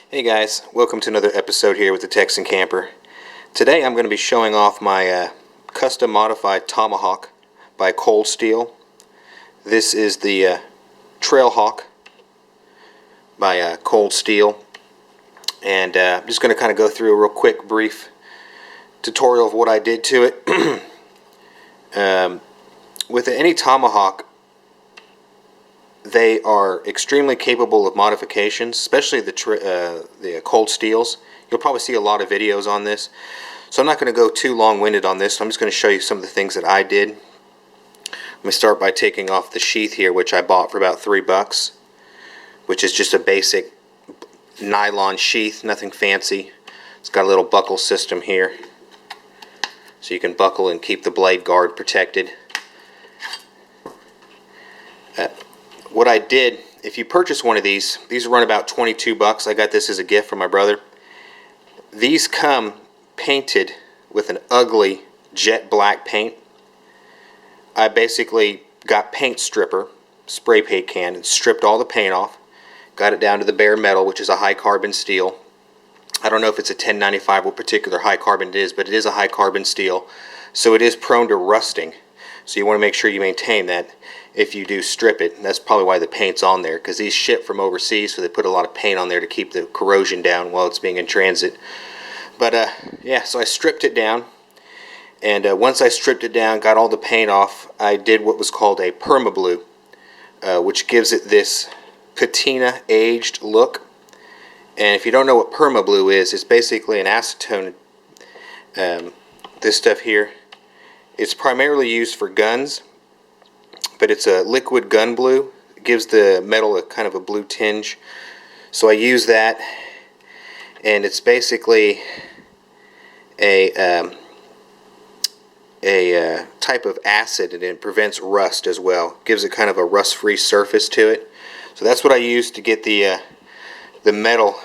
Hey guys, welcome to another episode here with the Texan Camper. Today I'm going to be showing off my custom modified Tomahawk by Coldsteel. This is the Trailhawk by Coldsteel, and I'm just going to kind of go through a real quick brief tutorial of what I did to it. With any Tomahawk, they are extremely capable of modifications, especially the Coldsteels. You'll probably see a lot of videos on this, so I'm not going to go too long-winded on this. I'm just going to show you some of the things that I did. Let me start by taking off the sheath here, which I bought for about $3, which is just a basic nylon sheath, nothing fancy. It's got a little buckle system here, so you can buckle and keep the blade guard protected. What I did, if you purchase one of these run about $22. I got this as a gift from my brother. These come painted with an ugly jet black paint. I basically got paint stripper, spray paint can, and stripped all the paint off. Got it down to the bare metal, which is a high carbon steel. I don't know if it's a 1095, what particular high carbon it is, but it is a high carbon steel, so it is prone to rusting. So you want to make sure you maintain that if you do strip it. That's probably why the paint's on there, because these ship from overseas, so they put a lot of paint on there to keep the corrosion down while it's being in transit. But yeah, so I stripped it down, and once I stripped it down, got all the paint off, I did what was called a Perma Blue, which gives it this patina aged look. And if you don't know what Perma Blue is, it's basically an acetone. This stuff here, it's primarily used for guns, but it's a liquid gun blue. It gives the metal a kind of a blue tinge. So I use that, and it's basically a type of acid, and it prevents rust as well. Gives it kind of a rust-free surface to it. So that's what I use to get the metal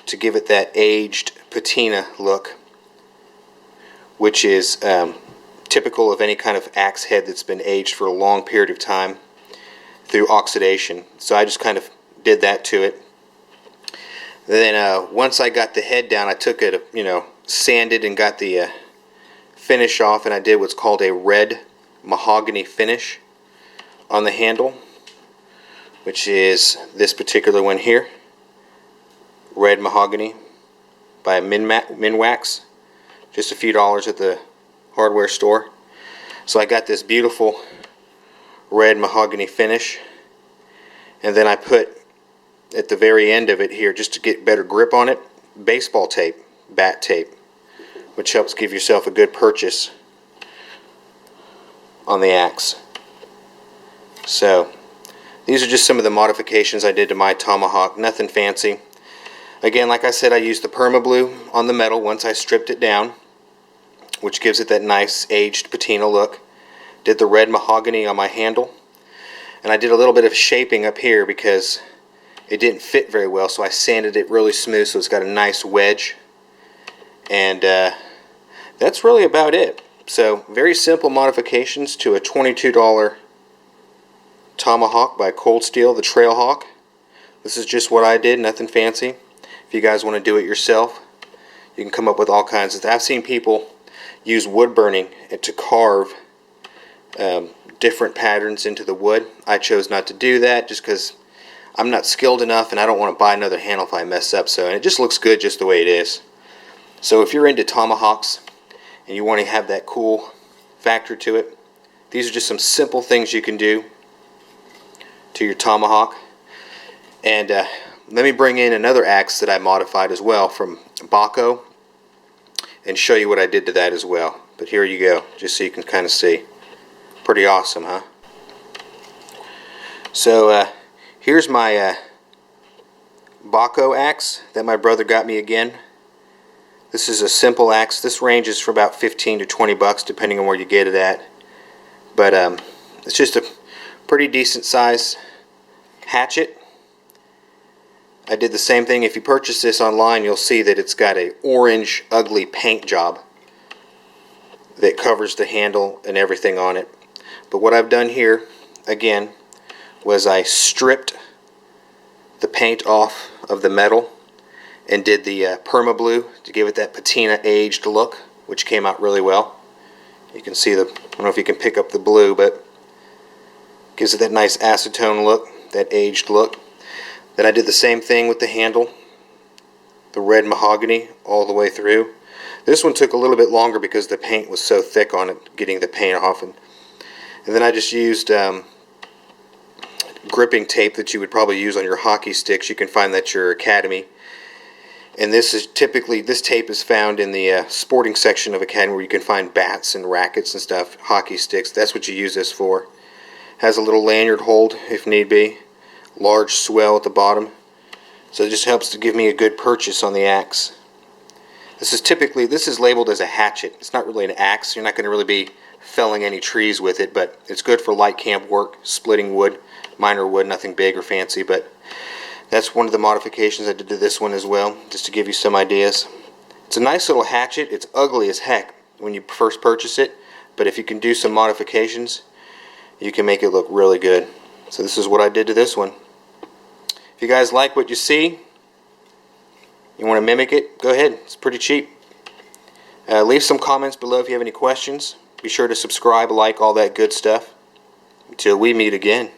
to give it that aged patina look, which is typical of any kind of axe head that's been aged for a long period of time through oxidation. So I just kind of did that to it. Then once I got the head down, I took it, sanded and got the finish off, and I did what's called a red mahogany finish on the handle, which is this particular one here, red mahogany by Minwax, just a few dollars at the hardware store. So I got this beautiful red mahogany finish, and then I put at the very end of it here, just to get better grip on it, baseball tape, bat tape, which helps give yourself a good purchase on the axe. So these are just some of the modifications I did to my Tomahawk, nothing fancy. Again, like I said, I used the Perma Blue on the metal once I stripped it down, which gives it that nice aged patina look. Did the red mahogany on my handle, and I did a little bit of shaping up here because it didn't fit very well, so I sanded it really smooth so it's got a nice wedge. And that's really about it. So very simple modifications to a $22 Tomahawk by Coldsteel, the Trailhawk. This is just what I did, nothing fancy. If you guys want to do it yourself, you can come up with all kinds of. I've seen people use wood burning to carve different patterns into the wood. I chose not to do that just because I'm not skilled enough, and I don't want to buy another handle if I mess up. So, and it just looks good just the way it is. So if you're into Tomahawks and you want to have that cool factor to it, these are just some simple things you can do to your Tomahawk. And let me bring in another axe that I modified as well from Bahco and show you what I did to that as well. But here you go, just so you can kind of see. Pretty awesome, huh? So here's my Bahco axe that my brother got me again. This is a simple axe. This ranges for about $15 to $20 depending on where you get it at. But it's just a pretty decent size hatchet. I did the same thing. If you purchase this online, you'll see that it's got a orange ugly paint job that covers the handle and everything on it. But what I've done here again was I stripped the paint off of the metal and did the Perma Blue to give it that patina aged look, which came out really well. You can see I don't know if you can pick up the blue, but gives it that nice acetone look, that aged look. Then I did the same thing with the handle, the red mahogany all the way through. This one took a little bit longer because the paint was so thick on it, getting the paint off. And then I just used gripping tape that you would probably use on your hockey sticks. You can find that at your academy. And this tape is found in the sporting section of academy, where you can find bats and rackets and stuff, hockey sticks. That's what you use this for. Has a little lanyard hold if need be. Large swell at the bottom. So it just helps to give me a good purchase on the axe. This is labeled as a hatchet. It's not really an axe. You're not going to really be felling any trees with it, but it's good for light camp work, splitting wood, minor wood, nothing big or fancy. But that's one of the modifications I did to this one as well, just to give you some ideas. It's a nice little hatchet. It's ugly as heck when you first purchase it, but if you can do some modifications, you can make it look really good. So this is what I did to this one. If you guys like what you see, you want to mimic it, go ahead. It's pretty cheap. Leave some comments below if you have any questions. Be sure to subscribe, like, all that good stuff. Until we meet again.